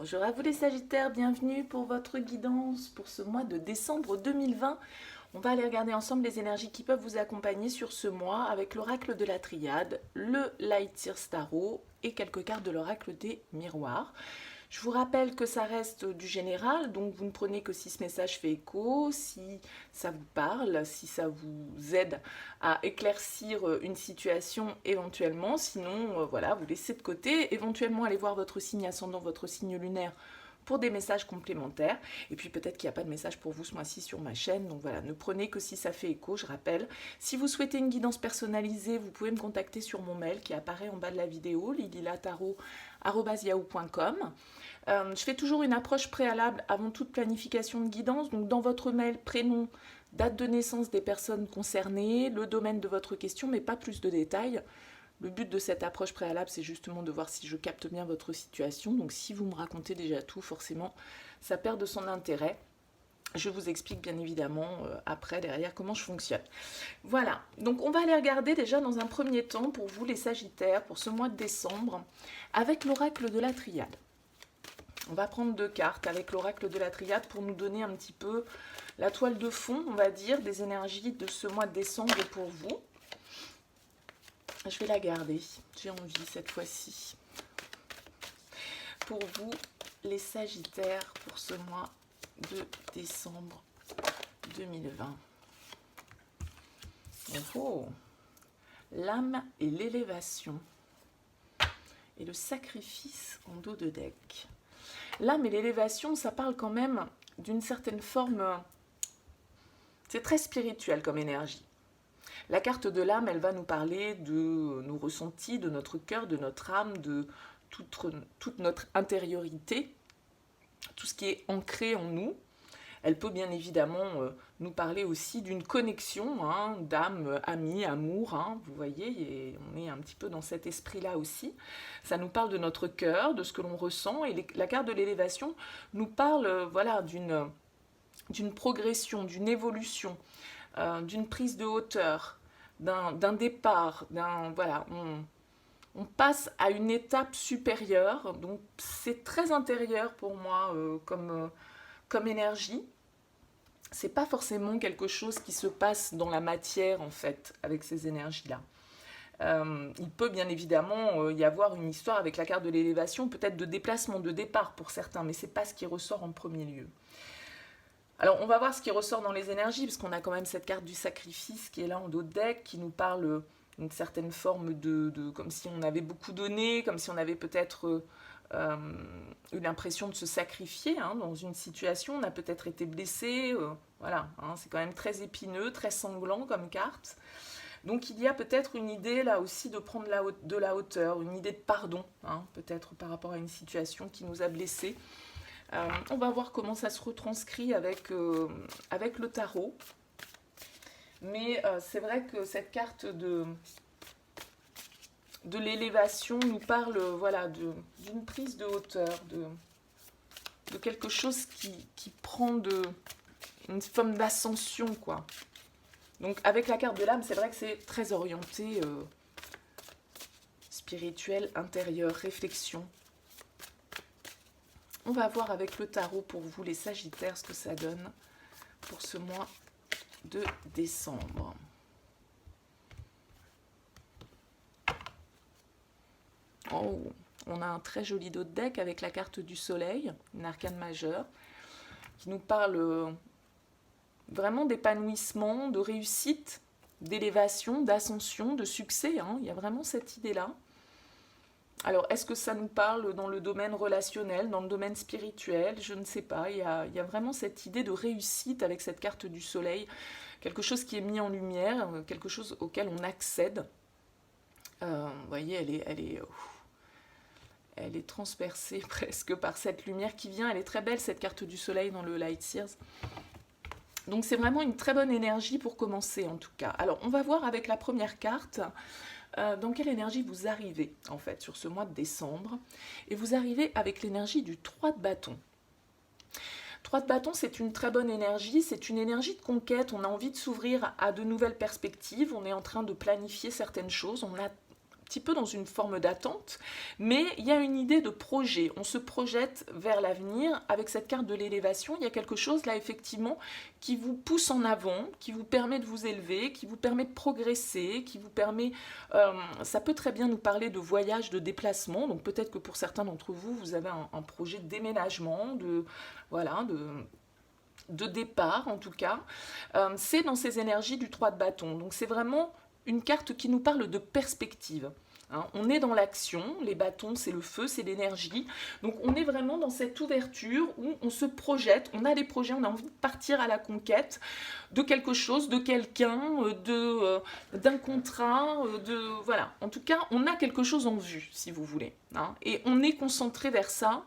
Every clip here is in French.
Bonjour à vous les Sagittaires, bienvenue pour votre guidance pour ce mois de décembre 2020. On va aller regarder ensemble les énergies qui peuvent vous accompagner sur ce mois avec l'oracle de la Triade, le Lightyear Tarot et quelques cartes de l'oracle des miroirs. Je vous rappelle que ça reste du général, donc vous ne prenez que si ce message fait écho, si ça vous parle, si ça vous aide à éclaircir une situation éventuellement. Sinon, voilà, vous laissez de côté. Éventuellement, allez voir votre signe ascendant, votre signe lunaire pour des messages complémentaires. Et puis peut-être qu'il n'y a pas de message pour vous ce mois-ci sur ma chaîne. Donc voilà, ne prenez que si ça fait écho, je rappelle. Si vous souhaitez une guidance personnalisée, vous pouvez me contacter sur mon mail qui apparaît en bas de la vidéo, lilylataro@yahoo.com. Je fais toujours une approche préalable avant toute planification de guidance. Donc dans votre mail, prénom, date de naissance des personnes concernées, le domaine de votre question, mais pas plus de détails. Le but de cette approche préalable, c'est justement de voir si je capte bien votre situation. Donc si vous me racontez déjà tout, forcément, ça perd de son intérêt. Je vous explique bien évidemment après, derrière, comment je fonctionne. Voilà, donc on va aller regarder déjà dans un premier temps pour vous les Sagittaires, pour ce mois de décembre, avec l'oracle de la Triade. On va prendre deux cartes avec l'oracle de la Triade pour nous donner un petit peu la toile de fond, on va dire, des énergies de ce mois de décembre pour vous. Je vais la garder, j'ai envie cette fois-ci. Pour vous, les Sagittaires, pour ce mois de décembre 2020. Oh, l'âme et l'élévation. Et le sacrifice en dos de deck. L'âme et l'élévation, ça parle quand même d'une certaine forme... C'est très spirituel comme énergie. La carte de l'âme, elle va nous parler de nos ressentis, de notre cœur, de notre âme, de toute notre intériorité, tout ce qui est ancré en nous. Elle peut bien évidemment nous parler aussi d'une connexion d'âme, amie, amour. Vous voyez, et on est un petit peu dans cet esprit-là aussi. Ça nous parle de notre cœur, de ce que l'on ressent. Et la carte de l'élévation nous parle voilà, d'une progression, d'une évolution, d'une prise de hauteur, d'un départ, voilà, on passe à une étape supérieure. Donc c'est très intérieur pour moi comme énergie. C'est pas forcément quelque chose qui se passe dans la matière en fait avec ces énergies-là. Il peut bien évidemment y avoir une histoire avec la carte de l'élévation, peut-être de déplacement, de départ pour certains, mais c'est pas ce qui ressort en premier lieu. Alors, on va voir ce qui ressort dans les énergies, parce qu'on a quand même cette carte du sacrifice qui est là en dos de deck, qui nous parle d'une certaine forme comme si on avait beaucoup donné, comme si on avait peut-être eu l'impression de se sacrifier dans une situation, on a peut-être été blessé, voilà, c'est quand même très épineux, très sanglant comme carte. Donc il y a peut-être une idée là aussi de prendre de la hauteur, une idée de pardon, peut-être par rapport à une situation qui nous a blessés. On va voir comment ça se retranscrit avec le tarot. Mais c'est vrai que cette carte de l'élévation nous parle voilà, d'une prise de hauteur, de quelque chose qui prend une forme d'ascension, quoi. Donc avec la carte de l'âme, c'est vrai que c'est très orienté spirituel, intérieur, réflexion. On va voir avec le tarot pour vous, les Sagittaires, ce que ça donne pour ce mois de décembre. Oh, on a un très joli dos de deck avec la carte du soleil, une arcane majeure, qui nous parle vraiment d'épanouissement, de réussite, d'élévation, d'ascension, de succès. Il y a vraiment cette idée-là. Alors, est-ce que ça nous parle dans le domaine relationnel, dans le domaine spirituel? Je ne sais pas. Il y a vraiment cette idée de réussite avec cette carte du soleil. Quelque chose qui est mis en lumière, quelque chose auquel on accède. Vous voyez, elle est transpercée presque par cette lumière qui vient. Elle est très belle, cette carte du soleil dans le Lightyear. Donc, c'est vraiment une très bonne énergie pour commencer, en tout cas. Alors, on va voir avec la première carte... dans quelle énergie vous arrivez en fait sur ce mois de décembre. Et vous arrivez avec l'énergie du 3 de bâton. 3 de bâton, c'est une très bonne énergie, c'est une énergie de conquête, on a envie de s'ouvrir à de nouvelles perspectives, on est en train de planifier certaines choses, on a petit peu dans une forme d'attente, mais il y a une idée de projet. On se projette vers l'avenir avec cette carte de l'élévation. Il y a quelque chose là effectivement qui vous pousse en avant, qui vous permet de vous élever, qui vous permet de progresser, qui vous permet... ça peut très bien nous parler de voyage, de déplacement. Donc peut-être que pour certains d'entre vous, vous avez un projet de déménagement, voilà, de départ en tout cas. C'est dans ces énergies du 3 de bâton. Donc c'est vraiment une carte qui nous parle de perspective. Hein, on est dans l'action, les bâtons c'est le feu, c'est l'énergie, donc on est vraiment dans cette ouverture où on se projette, on a des projets, on a envie de partir à la conquête de quelque chose, de quelqu'un, d'un contrat, voilà. En tout cas, on a quelque chose en vue, si vous voulez, hein, et on est concentré vers ça,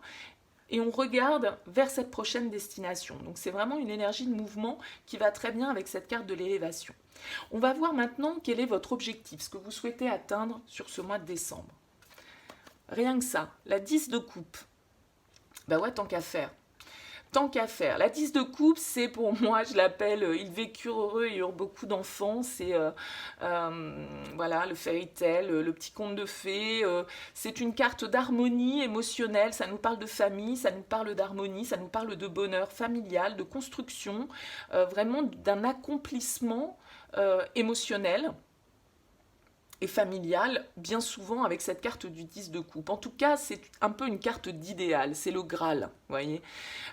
et on regarde vers cette prochaine destination. Donc c'est vraiment une énergie de mouvement qui va très bien avec cette carte de l'élévation. On va voir maintenant quel est votre objectif, ce que vous souhaitez atteindre sur ce mois de décembre. Rien que ça, la 10 de coupe. Ben ouais, tant qu'à faire. Tant qu'à faire. La 10 de coupe, c'est pour moi, je l'appelle « Ils vécurent heureux et eurent beaucoup d'enfants ». C'est voilà, le fairy tale, le petit conte de fées. C'est une carte d'harmonie émotionnelle. Ça nous parle de famille, ça nous parle d'harmonie, ça nous parle de bonheur familial, de construction, vraiment d'un accomplissement émotionnel et familial, bien souvent avec cette carte du 10 de coupe. En tout cas, c'est un peu une carte d'idéal, c'est le Graal, vous voyez.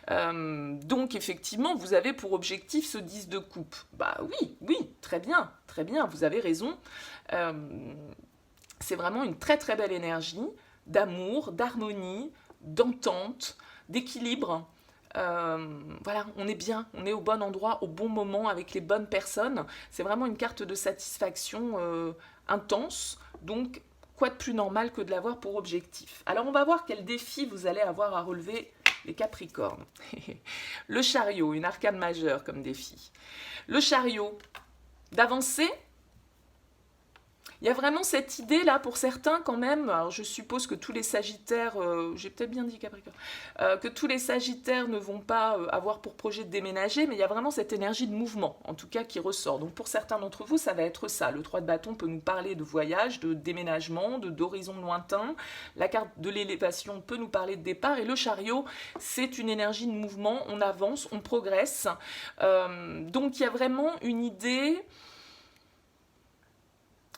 Donc, effectivement, vous avez pour objectif ce 10 de coupe. Bah oui, très bien, vous avez raison. C'est vraiment une très très belle énergie d'amour, d'harmonie, d'entente, d'équilibre. Voilà, on est bien, on est au bon endroit, au bon moment, avec les bonnes personnes. C'est vraiment une carte de satisfaction intense, donc quoi de plus normal que de l'avoir pour objectif. Alors on va voir quel défi vous allez avoir à relever, les Capricornes. Le chariot, une arcane majeure comme défi. Le chariot, d'avancer. Il y a vraiment cette idée là pour certains quand même, alors je suppose que tous les Sagittaires, j'ai peut-être bien dit Capricorne, que tous les Sagittaires ne vont pas avoir pour projet de déménager, mais il y a vraiment cette énergie de mouvement en tout cas qui ressort. Donc pour certains d'entre vous ça va être ça, le 3 de bâton peut nous parler de voyage, de déménagement, d'horizons lointains, la carte de l'élévation peut nous parler de départ et le chariot c'est une énergie de mouvement, on avance, on progresse, donc il y a vraiment une idée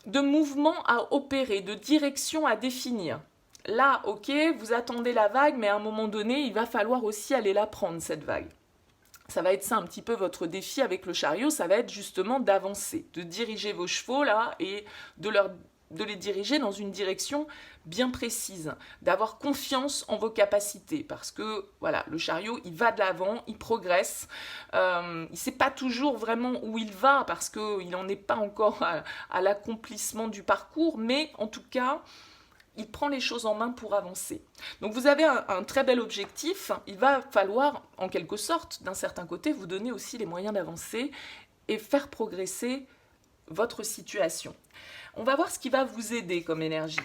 de mouvement à opérer, de direction à définir. Là, ok, vous attendez la vague, mais à un moment donné, il va falloir aussi aller la prendre, cette vague. Ça va être ça un petit peu votre défi avec le chariot, ça va être justement d'avancer, de diriger vos chevaux là et de les diriger dans une direction bien précise, d'avoir confiance en vos capacités, parce que voilà, le chariot, il va de l'avant, il progresse, il ne sait pas toujours vraiment où il va, parce qu'il n'en est pas encore à l'accomplissement du parcours, mais en tout cas, il prend les choses en main pour avancer. Donc vous avez un très bel objectif, il va falloir, en quelque sorte, d'un certain côté, vous donner aussi les moyens d'avancer et faire progresser votre situation. On va voir ce qui va vous aider comme énergie.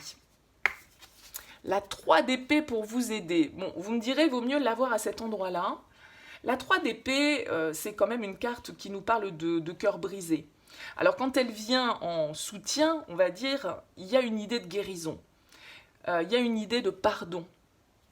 La 3 d'épée pour vous aider. Bon, vous me direz, vaut mieux l'avoir à cet endroit-là. La 3 d'épée, c'est quand même une carte qui nous parle de cœur brisé. Alors quand elle vient en soutien, on va dire, il y a une idée de guérison. Il y a une idée de pardon.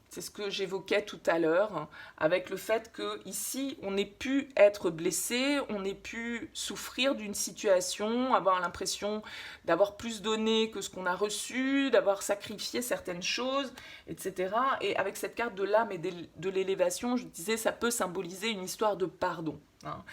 C'est ce que j'évoquais tout à l'heure, avec le fait qu'ici, on ait pu être blessé, on ait pu souffrir d'une situation, avoir l'impression d'avoir plus donné que ce qu'on a reçu, d'avoir sacrifié certaines choses, etc. Et avec cette carte de l'âme et de l'élévation, je disais, ça peut symboliser une histoire de pardon. Hein.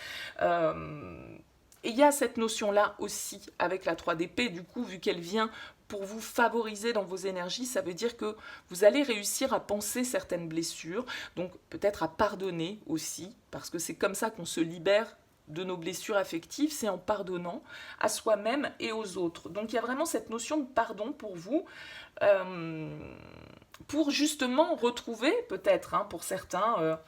Et il y a cette notion-là aussi avec la 3 d'épée, du coup, vu qu'elle vient pour vous favoriser dans vos énergies, ça veut dire que vous allez réussir à penser certaines blessures, donc peut-être à pardonner aussi, parce que c'est comme ça qu'on se libère de nos blessures affectives, c'est en pardonnant à soi-même et aux autres. Donc il y a vraiment cette notion de pardon pour vous, pour justement retrouver peut-être, hein, pour certains,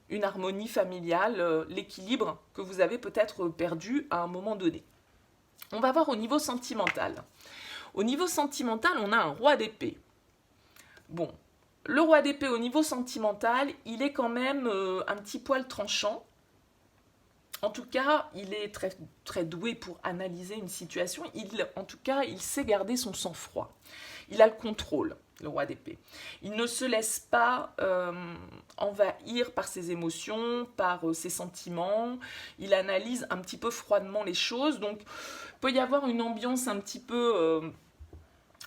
une harmonie familiale, l'équilibre que vous avez peut-être perdu à un moment donné. On va voir au niveau sentimental. Au niveau sentimental, on a un roi d'épée. Bon, le roi d'épée au niveau sentimental, il est quand même un petit poil tranchant. En tout cas, il est très, très doué pour analyser une situation. En tout cas, il sait garder son sang-froid. Il a le contrôle, le roi d'épée. Il ne se laisse pas envahir par ses émotions, par ses sentiments. Il analyse un petit peu froidement les choses. Donc, il peut y avoir une ambiance un petit peu...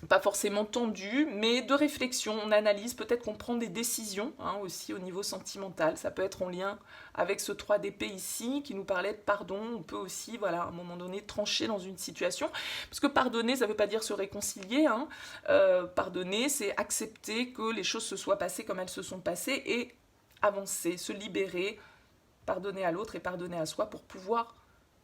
pas forcément tendue, mais de réflexion, on analyse, peut-être qu'on prend des décisions aussi au niveau sentimental, ça peut être en lien avec ce 3 d'épée ici, qui nous parlait de pardon, on peut aussi, voilà, à un moment donné, trancher dans une situation, parce que pardonner, ça ne veut pas dire se réconcilier, pardonner, c'est accepter que les choses se soient passées comme elles se sont passées, et avancer, se libérer, pardonner à l'autre et pardonner à soi pour pouvoir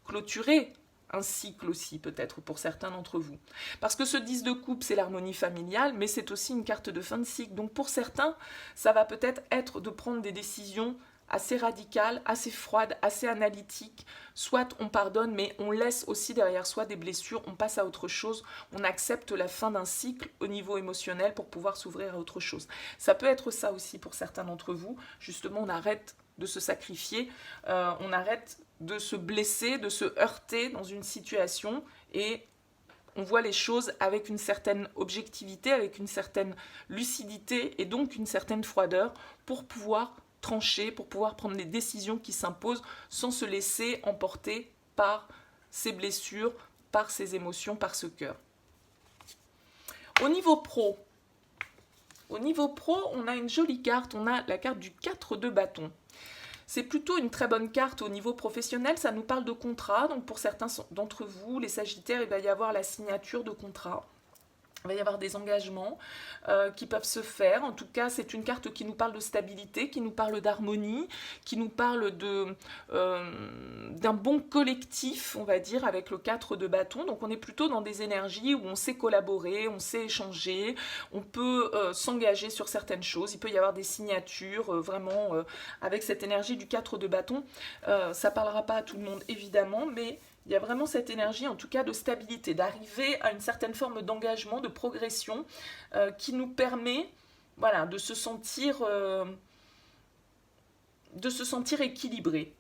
clôturer un cycle aussi, peut-être, pour certains d'entre vous. Parce que ce 10 de coupe, c'est l'harmonie familiale, mais c'est aussi une carte de fin de cycle. Donc pour certains, ça va peut-être être de prendre des décisions assez radicales, assez froides, assez analytiques. Soit on pardonne, mais on laisse aussi derrière soi des blessures, on passe à autre chose, on accepte la fin d'un cycle au niveau émotionnel pour pouvoir s'ouvrir à autre chose. Ça peut être ça aussi pour certains d'entre vous. Justement, on arrête de se sacrifier, on arrête de se blesser, de se heurter dans une situation et on voit les choses avec une certaine objectivité, avec une certaine lucidité et donc une certaine froideur pour pouvoir trancher, pour pouvoir prendre les décisions qui s'imposent sans se laisser emporter par ces blessures, par ces émotions, par ce cœur. Au niveau pro, on a une jolie carte, on a la carte du 4 de bâton. C'est plutôt une très bonne carte au niveau professionnel, ça nous parle de contrat, donc pour certains d'entre vous, les Sagittaires, il va y avoir la signature de contrat. Il va y avoir des engagements qui peuvent se faire. En tout cas, c'est une carte qui nous parle de stabilité, qui nous parle d'harmonie, qui nous parle d'un bon collectif, on va dire, avec le 4 de bâton. Donc on est plutôt dans des énergies où on sait collaborer, on sait échanger, on peut s'engager sur certaines choses. Il peut y avoir des signatures vraiment avec cette énergie du 4 de bâton. Ça ne parlera pas à tout le monde, évidemment, mais... il y a vraiment cette énergie, en tout cas, de stabilité, d'arriver à une certaine forme d'engagement, de progression, qui nous permet, voilà, de se sentir équilibré.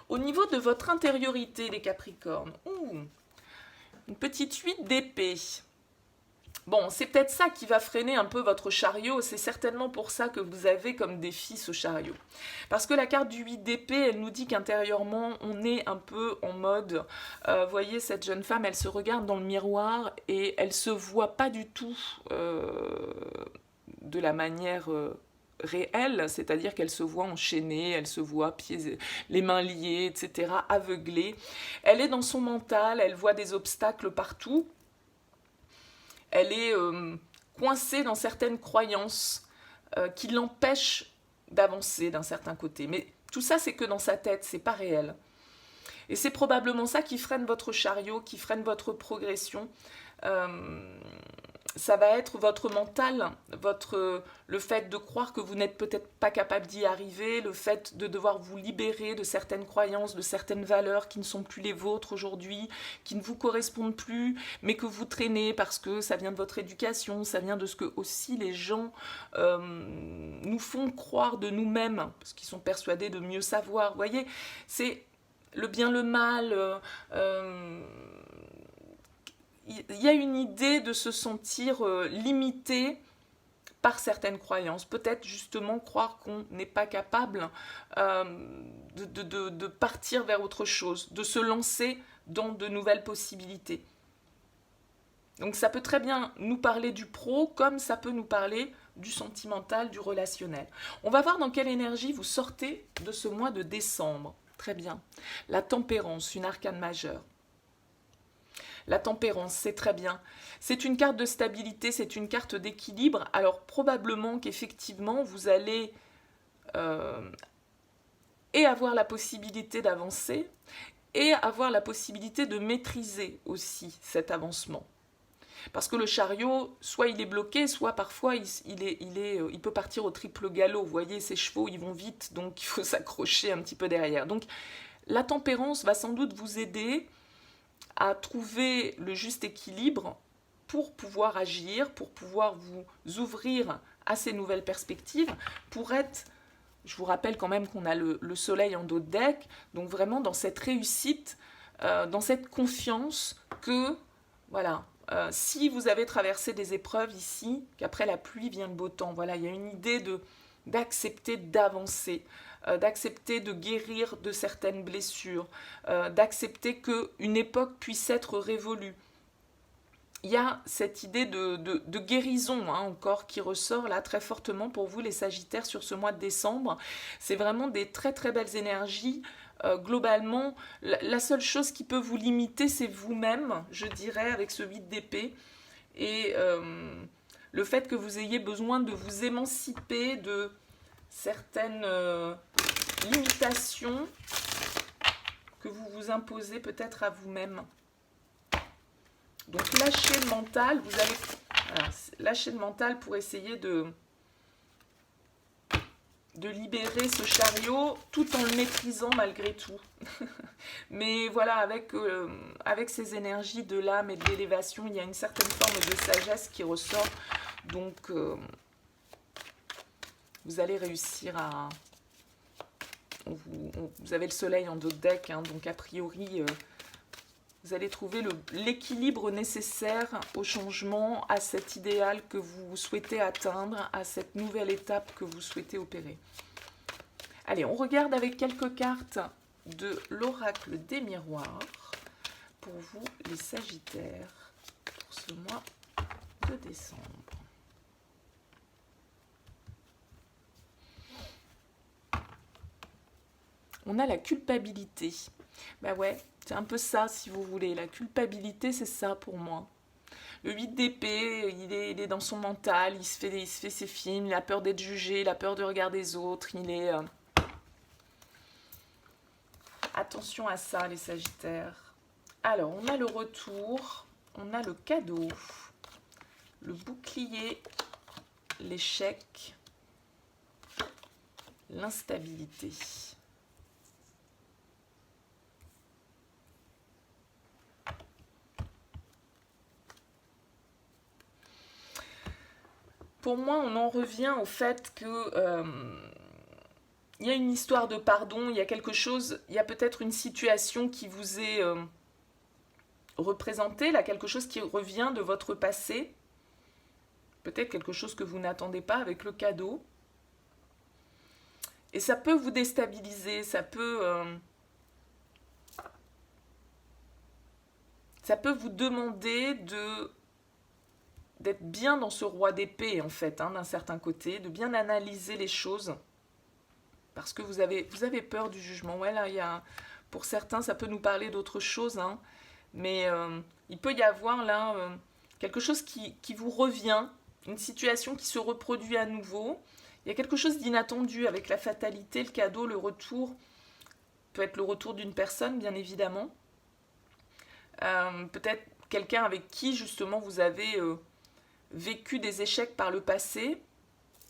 Au niveau de votre intériorité, les Capricornes, une petite 8 d'épée. Bon, c'est peut-être ça qui va freiner un peu votre chariot, c'est certainement pour ça que vous avez comme défi ce chariot. Parce que la carte du 8 d'épée, elle nous dit qu'intérieurement, on est un peu en mode, voyez, cette jeune femme, elle se regarde dans le miroir et elle se voit pas du tout de la manière... réelle, c'est-à-dire qu'elle se voit enchaînée, elle se voit les mains liées, etc., aveuglée. Elle est dans son mental, elle voit des obstacles partout. Elle est coincée dans certaines croyances qui l'empêchent d'avancer d'un certain côté. Mais tout ça, c'est que dans sa tête, c'est pas réel. Et c'est probablement ça qui freine votre chariot, qui freine votre progression. Ça va être votre mental, le fait de croire que vous n'êtes peut-être pas capable d'y arriver, le fait de devoir vous libérer de certaines croyances, de certaines valeurs qui ne sont plus les vôtres aujourd'hui, qui ne vous correspondent plus, mais que vous traînez parce que ça vient de votre éducation, ça vient de ce que aussi les gens nous font croire de nous-mêmes, parce qu'ils sont persuadés de mieux savoir. Vous voyez, c'est le bien, le mal... il y a une idée de se sentir limité par certaines croyances. Peut-être justement croire qu'on n'est pas capable de partir vers autre chose, de se lancer dans de nouvelles possibilités. Donc ça peut très bien nous parler du pro, comme ça peut nous parler du sentimental, du relationnel. On va voir dans quelle énergie vous sortez de ce mois de décembre. Très bien. La tempérance, une arcane majeure. La tempérance, c'est très bien. C'est une carte de stabilité, c'est une carte d'équilibre. Alors probablement qu'effectivement, vous allez et avoir la possibilité d'avancer et avoir la possibilité de maîtriser aussi cet avancement. Parce que le chariot, soit il est bloqué, soit parfois il peut partir au triple galop. Vous voyez, ces chevaux, ils vont vite, donc il faut s'accrocher un petit peu derrière. Donc la tempérance va sans doute vous aider à trouver le juste équilibre pour pouvoir agir, pour pouvoir vous ouvrir à ces nouvelles perspectives, pour être Je vous rappelle quand même qu'on a le soleil en dos de deck, donc vraiment dans cette réussite, dans cette confiance que, voilà, si vous avez traversé des épreuves ici, qu'après la pluie vient le beau temps. Voilà, il y a une idée d'accepter d'avancer, d'accepter de guérir de certaines blessures, d'accepter qu'une époque puisse être révolue. Il y a cette idée de guérison encore qui ressort là très fortement pour vous les Sagittaires sur ce mois de décembre. C'est vraiment des très très belles énergies. Globalement, la seule chose qui peut vous limiter, c'est vous-même, je dirais, avec ce 8 d'épée. Et le fait que vous ayez besoin de vous émanciper de certaines limitations que vous vous imposez peut-être à vous-même. Donc lâchez le mental, vous allez lâcher le mental pour essayer de libérer ce chariot tout en le maîtrisant malgré tout. Mais voilà, avec ces énergies de l'âme et de l'élévation, il y a une certaine forme de sagesse qui ressort. Donc vous allez réussir à... Vous avez le soleil en dos de deck, donc a priori... vous allez trouver l'équilibre nécessaire au changement, à cet idéal que vous souhaitez atteindre, à cette nouvelle étape que vous souhaitez opérer. Allez, on regarde avec quelques cartes de l'oracle des miroirs pour vous, les Sagittaires, pour ce mois de décembre. On a la culpabilité. Ben ouais, c'est un peu ça, si vous voulez. La culpabilité, c'est ça pour moi. Le 8 d'épée, il est dans son mental, il se fait ses films, il a peur d'être jugé, il a peur de regarder les autres, il est... Attention à ça, les Sagittaires. Alors, on a le retour, on a le cadeau, le bouclier, l'échec, l'instabilité. Pour moi, on en revient au fait que il y a une histoire de pardon, il y a quelque chose, il y a peut-être une situation qui vous est représentée, là, quelque chose qui revient de votre passé, peut-être quelque chose que vous n'attendez pas avec le cadeau, et ça peut vous déstabiliser, ça peut vous demander d'être bien dans ce roi d'épée, en fait, d'un certain côté, de bien analyser les choses, parce que vous avez peur du jugement. Ouais, là, pour certains, ça peut nous parler d'autre chose, mais il peut y avoir là quelque chose qui vous revient, une situation qui se reproduit à nouveau. Il y a quelque chose d'inattendu avec la fatalité, le cadeau, le retour. Peut être le retour d'une personne, bien évidemment. Peut-être quelqu'un avec qui, justement, vous avez vécu des échecs par le passé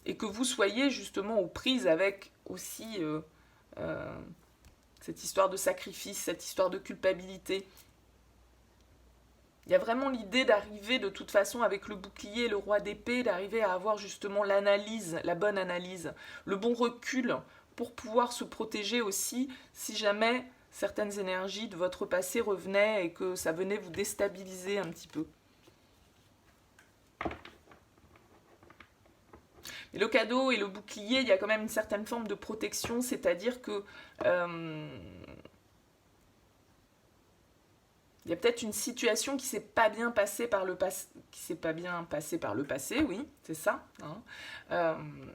et que vous soyez, justement, aux prises avec aussi cette histoire de sacrifice, cette histoire de culpabilité. Il y a vraiment l'idée d'arriver de toute façon avec le bouclier, le roi d'épée, d'arriver à avoir justement l'analyse, la bonne analyse, le bon recul pour pouvoir se protéger aussi si jamais certaines énergies de votre passé revenaient et que ça venait vous déstabiliser un petit peu. Et le cadeau et le bouclier, il y a quand même une certaine forme de protection, c'est-à-dire que il y a peut-être une situation qui s'est pas bien passée par le passé, oui, c'est ça.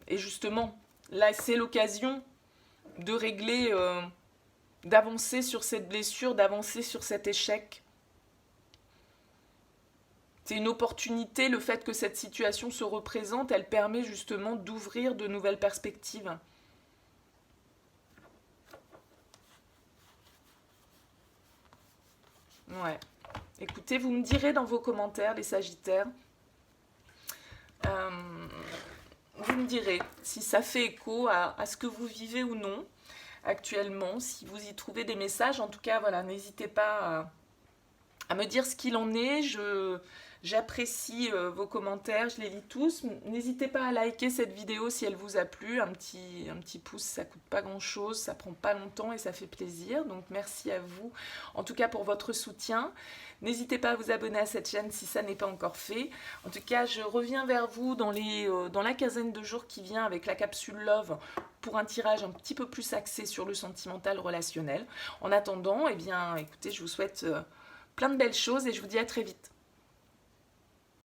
Et justement, là, c'est l'occasion de régler, d'avancer sur cette blessure, d'avancer sur cet échec. C'est une opportunité, le fait que cette situation se représente, elle permet justement d'ouvrir de nouvelles perspectives. Ouais. Écoutez, vous me direz dans vos commentaires, les Sagittaires, vous me direz si ça fait écho à ce que vous vivez ou non actuellement, si vous y trouvez des messages. En tout cas, voilà, n'hésitez pas à me dire ce qu'il en est. J'apprécie vos commentaires, je les lis tous. N'hésitez pas à liker cette vidéo si elle vous a plu. Un petit pouce, ça coûte pas grand chose, ça prend pas longtemps et ça fait plaisir. Donc merci à vous, en tout cas pour votre soutien. N'hésitez pas à vous abonner à cette chaîne si ça n'est pas encore fait. En tout cas, je reviens vers vous dans la quinzaine de jours qui vient avec la capsule Love pour un tirage un petit peu plus axé sur le sentimental relationnel. En attendant, eh bien, écoutez, je vous souhaite plein de belles choses et je vous dis à très vite.